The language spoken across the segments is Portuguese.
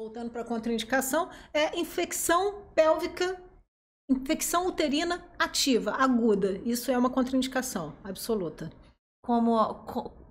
voltando para a contraindicação, é infecção pélvica, infecção uterina ativa, aguda. Isso é uma contraindicação absoluta.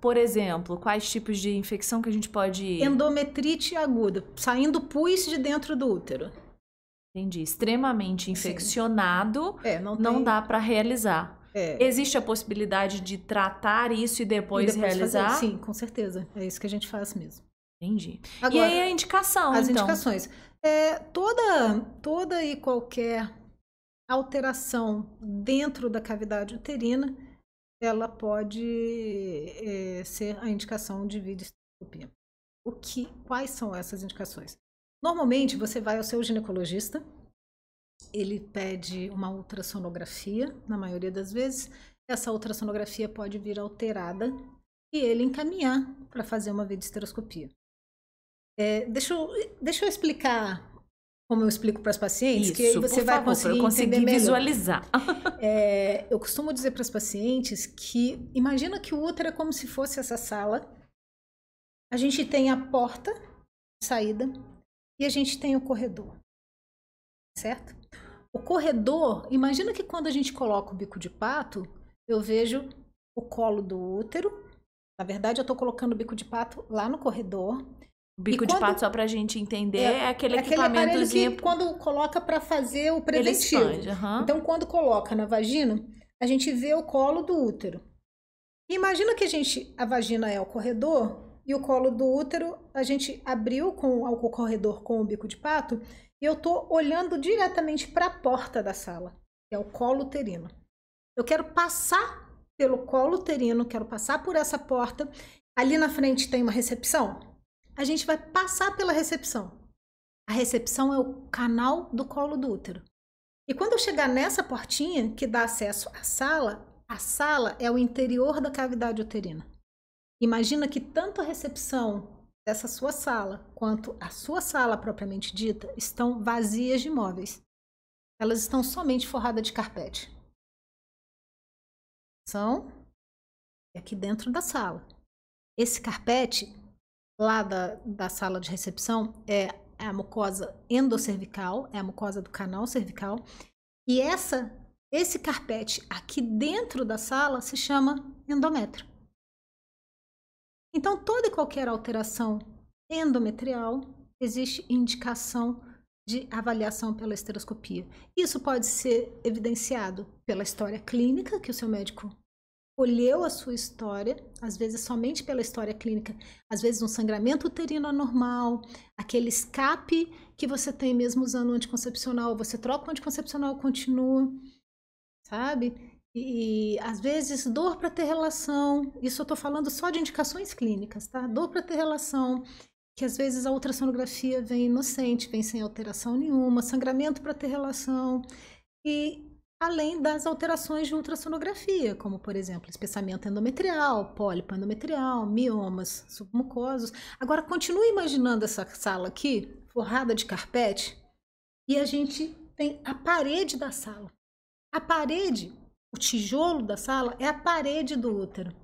Por exemplo, quais tipos de infecção que a gente pode... Endometrite aguda, saindo pus de dentro do útero. Entendi. Extremamente infeccionado, não dá para realizar. Existe a possibilidade de tratar isso e depois realizar? Fazer? Sim, com certeza. É isso que a gente faz mesmo. Entendi. Agora, e aí a indicação, as indicações. Toda e qualquer alteração dentro da cavidade uterina, ela pode ser a indicação de videohisteroscopia. Quais são essas indicações? Normalmente, você vai ao seu ginecologista, ele pede uma ultrassonografia, na maioria das vezes. Essa ultrassonografia pode vir alterada e ele encaminhar para fazer uma videohisteroscopia. Deixa eu explicar como eu explico para as pacientes, que aí você vai conseguir visualizar. Eu costumo dizer para as pacientes que imagina que o útero é como se fosse essa sala. A gente tem a porta de saída e a gente tem o corredor, certo? O corredor, imagina que quando a gente coloca o bico de pato, eu vejo o colo do útero. Na verdade, eu estou colocando o bico de pato lá no corredor. O bico de pato, só pra gente entender, é aquele equipamentozinho que quando coloca para fazer o preventivo. Ele expande, Então, quando coloca na vagina, a gente vê o colo do útero. Imagina que a vagina é o corredor e o colo do útero a gente abriu o corredor com o bico de pato e eu tô olhando diretamente para a porta da sala, que é o colo uterino. Eu quero passar pelo colo uterino, quero passar por essa porta. Ali na frente tem uma recepção. A gente vai passar pela recepção. A recepção é o canal do colo do útero. E quando eu chegar nessa portinha que dá acesso à sala, a sala é o interior da cavidade uterina. Imagina que tanto a recepção dessa sua sala quanto a sua sala propriamente dita estão vazias de móveis. Elas estão somente forradas de carpete. São aqui dentro da sala. Esse carpete lá da sala de recepção é a mucosa endocervical, é a mucosa do canal cervical. E esse carpete aqui dentro da sala se chama endométrio. Então, toda e qualquer alteração endometrial, existe indicação de avaliação pela histeroscopia. Isso pode ser evidenciado pela história clínica, que o seu médico olhou a sua história, às vezes somente pela história clínica, às vezes um sangramento uterino anormal, aquele escape que você tem mesmo usando o anticoncepcional, você troca o anticoncepcional, continua, sabe? E às vezes dor para ter relação, isso eu estou falando só de indicações clínicas, tá? Dor para ter relação, que às vezes a ultrassonografia vem inocente, vem sem alteração nenhuma, sangramento para ter relação, e além das alterações de ultrassonografia, como, por exemplo, espessamento endometrial, pólipo endometrial, miomas submucosos. Agora, continue imaginando essa sala aqui, forrada de carpete, e a gente tem a parede da sala. A parede, o tijolo da sala, é a parede do útero.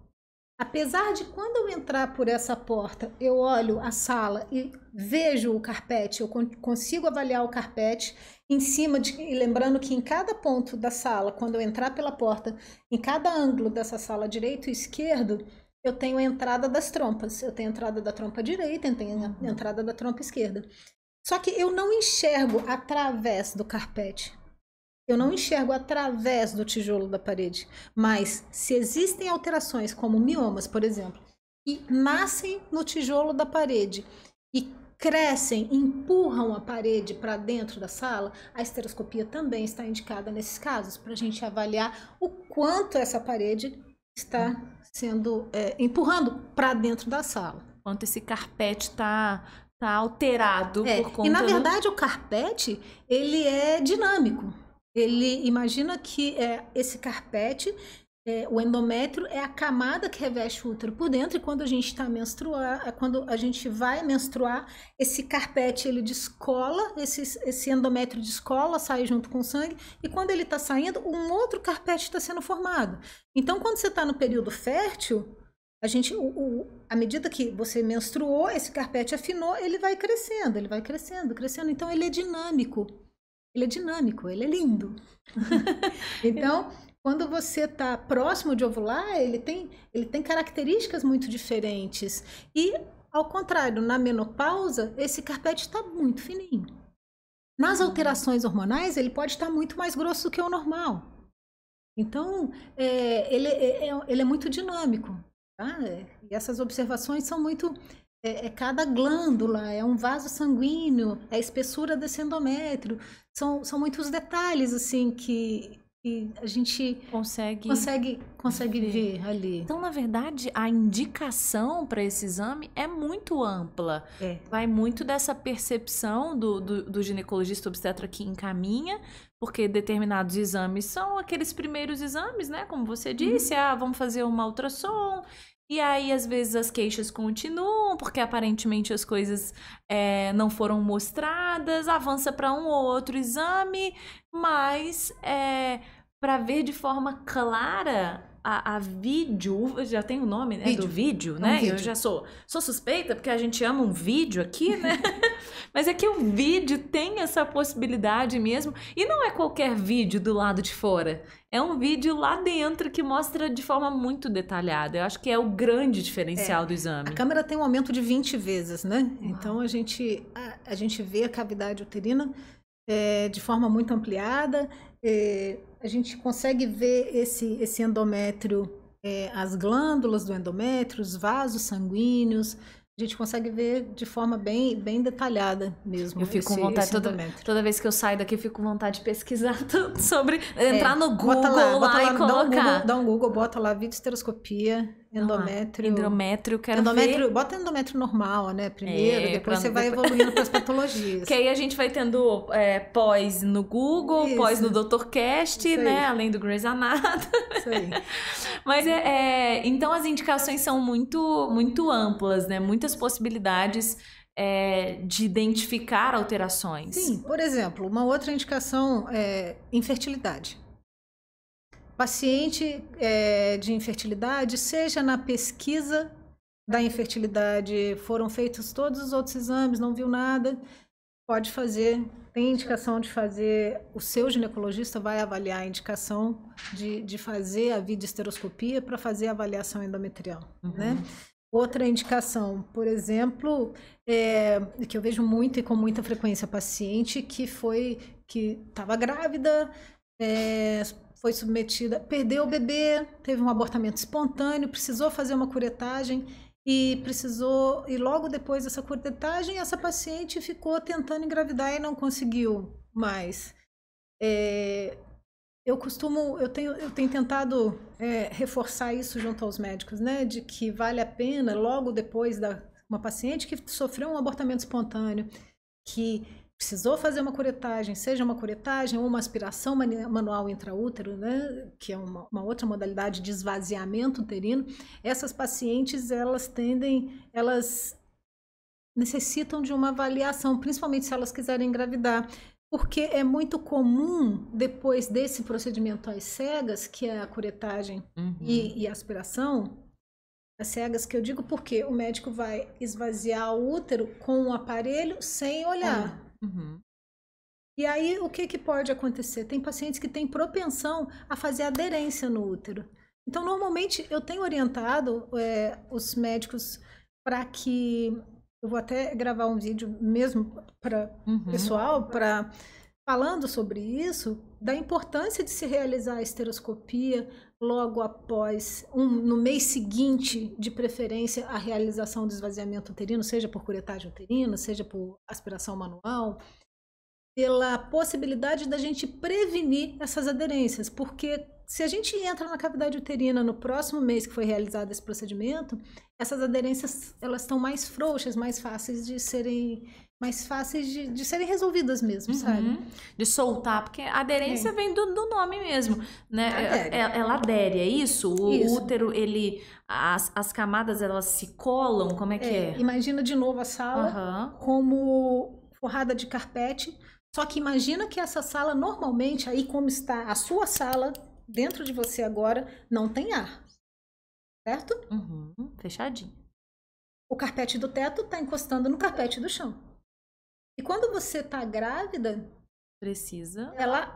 Apesar de quando eu entrar por essa porta, eu olho a sala e vejo o carpete, eu consigo avaliar o carpete em cima e lembrando que em cada ponto da sala, quando eu entrar pela porta, em cada ângulo dessa sala, direito e esquerdo, eu tenho a entrada das trompas. Eu tenho a entrada da trompa direita, eu tenho a entrada da trompa esquerda. Só que eu não enxergo através do carpete. Eu não enxergo através do tijolo da parede, mas se existem alterações como miomas, por exemplo, que nascem no tijolo da parede e crescem, empurram a parede para dentro da sala, a histeroscopia também está indicada nesses casos, para a gente avaliar o quanto essa parede está sendo empurrando para dentro da sala. Quanto esse carpete está alterado por conta... E na verdade o carpete, ele é dinâmico. Ele imagina que esse carpete, o endométrio, é a camada que reveste o útero por dentro, e quando a gente está quando a gente vai menstruar, esse carpete ele descola, esse endométrio descola, sai junto com o sangue, e quando ele está saindo, um outro carpete está sendo formado. Então, quando você está no período fértil, à medida que você menstruou, esse carpete afinou, ele vai crescendo, crescendo. Então, ele é dinâmico. Ele é lindo. Então, quando você está próximo de ovular, ele tem características muito diferentes. E, ao contrário, na menopausa, esse carpete está muito fininho. Nas alterações hormonais, ele pode estar muito mais grosso do que o normal. Então, ele é muito dinâmico. Tá? E essas observações são muito... cada glândula, é um vaso sanguíneo, é a espessura desse endométrio. São muitos detalhes, assim, que a gente consegue ver ali. Então, na verdade, a indicação para esse exame é muito ampla. Vai muito dessa percepção do ginecologista obstetra que encaminha, porque determinados exames são aqueles primeiros exames, né? Como você disse, vamos fazer uma ultrassom. E aí, às vezes, as queixas continuam, porque aparentemente as coisas não foram mostradas, avança para um ou outro exame, mas para ver de forma clara a vídeo, já tem o nome, né, do vídeo, né? Eu já sou suspeita, porque a gente ama um vídeo aqui, né? Mas é que o vídeo tem essa possibilidade mesmo, e não é qualquer vídeo do lado de fora. É um vídeo lá dentro que mostra de forma muito detalhada. Eu acho que é o grande diferencial do exame. A câmera tem um aumento de 20 vezes, né? Então, a gente vê a cavidade uterina de forma muito ampliada. A gente consegue ver esse endométrio, as glândulas do endométrio, os vasos sanguíneos. A gente consegue ver de forma bem detalhada mesmo. Eu fico com vontade, toda vez que eu saio daqui, eu fico com vontade de pesquisar tudo sobre, entrar no Google lá e colocar. Dá um Google, bota lá videosteroscopia, endométrio. Endométrio, quero ver. Bota endométrio normal, né, primeiro, depois você vai evoluindo para as patologias. Que aí a gente vai tendo pós no Google, pós no DrCast, né, além do Grey's Anatomy. Isso aí. Mas então as indicações são muito, muito amplas, né, muitas possibilidades de identificar alterações. Sim, por exemplo, uma outra indicação é infertilidade. Paciente de infertilidade, seja na pesquisa da infertilidade, foram feitos todos os outros exames, não viu nada, pode fazer, tem indicação de fazer, o seu ginecologista vai avaliar a indicação de fazer a videosteroscopia para fazer a avaliação endometrial, né? Outra indicação, por exemplo, que eu vejo muito e com muita frequência paciente que estava grávida, foi submetida, perdeu o bebê, teve um abortamento espontâneo, precisou fazer uma curetagem e logo depois dessa curetagem, essa paciente ficou tentando engravidar e não conseguiu mais. Eu tenho tentado reforçar isso junto aos médicos, né, de que vale a pena, logo depois uma paciente que sofreu um abortamento espontâneo, que precisou fazer uma curetagem, seja uma curetagem ou uma aspiração manual intraútero, né, que é uma outra modalidade de esvaziamento uterino, essas pacientes, elas necessitam de uma avaliação, principalmente se elas quiserem engravidar, porque é muito comum, depois desse procedimento às cegas, que é a curetagem e a aspiração, as cegas que eu digo porque o médico vai esvaziar o útero com um aparelho sem olhar. E aí, o que pode acontecer? Tem pacientes que têm propensão a fazer aderência no útero. Então, normalmente, eu tenho orientado os médicos para que... Eu vou até gravar um vídeo mesmo para pessoal, falando sobre isso, da importância de se realizar a esteroscopia logo após, no mês seguinte, de preferência, a realização do esvaziamento uterino, seja por curetagem uterina, seja por aspiração manual, pela possibilidade da gente prevenir essas aderências, porque se a gente entra na cavidade uterina no próximo mês que foi realizado esse procedimento, essas aderências elas estão mais frouxas, mais fáceis de serem resolvidas mesmo, sabe? De soltar, porque a aderência vem do nome mesmo, né? Ela adere, é isso? O útero, as camadas, elas se colam, como é que é? Imagina de novo a sala como forrada de carpete, só que imagina que essa sala normalmente, aí como está a sua sala, dentro de você agora, não tem ar. certo? Fechadinho. O carpete do teto está encostando no carpete do chão. E quando você está grávida,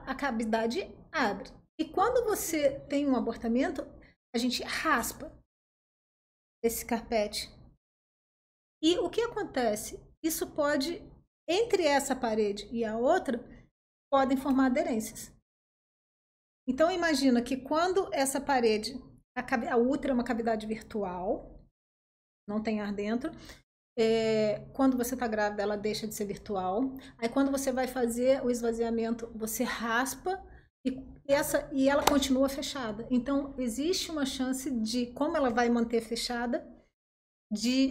a cavidade abre. E quando você tem um abortamento, a gente raspa esse carpete. E o que acontece? Isso pode, entre essa parede e a outra, podem formar aderências. Então, imagina que quando essa parede, a útero é uma cavidade virtual, não tem ar dentro. Quando você está grávida, ela deixa de ser virtual. Aí, quando você vai fazer o esvaziamento, você raspa e ela continua fechada. Então, existe uma chance de, como ela vai manter fechada,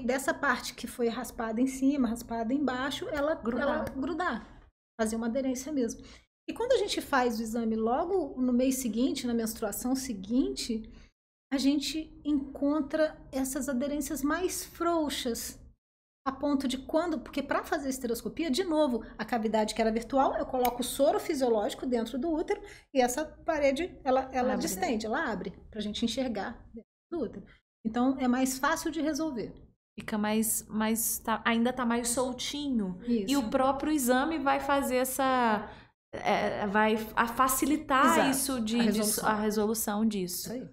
dessa parte que foi raspada em cima, raspada embaixo, ela grudar, fazer uma aderência mesmo. E quando a gente faz o exame logo no mês seguinte, na menstruação seguinte, a gente encontra essas aderências mais frouxas, a ponto de porque para fazer a esteroscopia, de novo, a cavidade que era virtual, eu coloco o soro fisiológico dentro do útero e essa parede, ela distende, ela abre, para a gente enxergar dentro do útero. Então, é mais fácil de resolver. Fica ainda tá mais soltinho. Isso. E o próprio exame vai fazer vai facilitar Exato. a resolução disso. Isso aí.